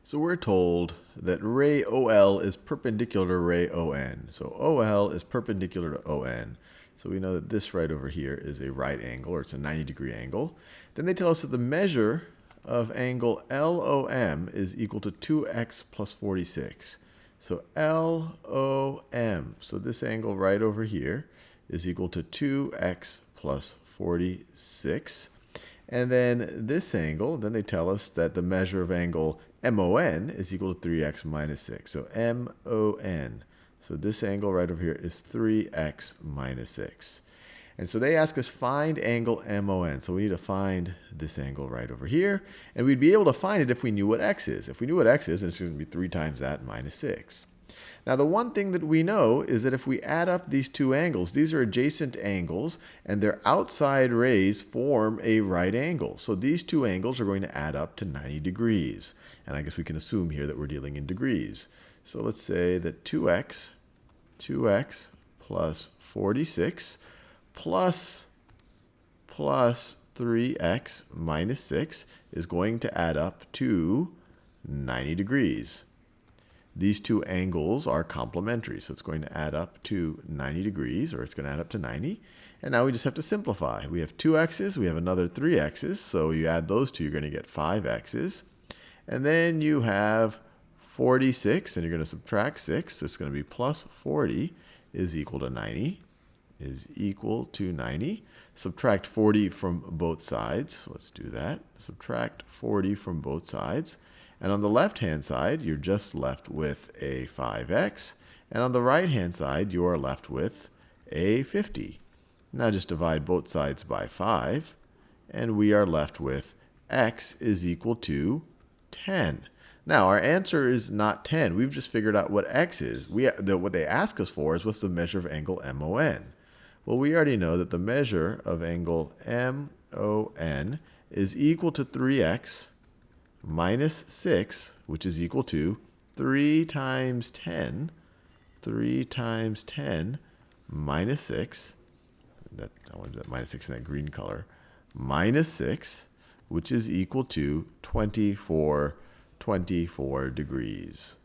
So we're told that ray OL is perpendicular to ray ON. So OL is perpendicular to ON. So we know that this right over here is a right angle, or it's a 90-degree angle. Then they tell us that the measure of angle LOM is equal to 2x plus 46. So LOM, so this angle right over here is equal to 2x plus 46. And then this angle, then they tell us that the measure of angle MON is equal to 3x minus 6. So MON. So this angle right over here is 3x minus 6. And so they ask us find angle MON. So we need to find this angle right over here. And we'd be able to find it if we knew what x is. If we knew what x is, then it's going to be 3 times that minus 6. Now the one thing that we know is that if we add up these two angles, these are adjacent angles, and their outside rays form a right angle. So these two angles are going to add up to 90 degrees. And I guess we can assume here that we're dealing in degrees. So let's say that 2x plus 46 plus 3x minus 6 is going to add up to 90 degrees. These two angles are complementary, so it's going to add up to 90 degrees, or it's going to add up to 90. And now we just have to simplify. We have 2x's, we have another 3x's, so you add those two, you're going to get 5x's. And then you have 46, and you're going to subtract 6, so it's going to be plus 40 is equal to 90, is equal to 90. Subtract 40 from both sides. Let's do that. Subtract 40 from both sides. And on the left-hand side, you're just left with a 5x. And on the right-hand side, you are left with a 50. Now just divide both sides by 5. And we are left with x is equal to 10. Now, our answer is not 10. We've just figured out what x is. What they ask us for is what's the measure of angle MON. Well, we already know that the measure of angle MON is equal to 3x minus 6, which is equal to 3 times 10 minus 6. I wanted that minus 6 in that green color. Minus 6, which is equal to 24 degrees.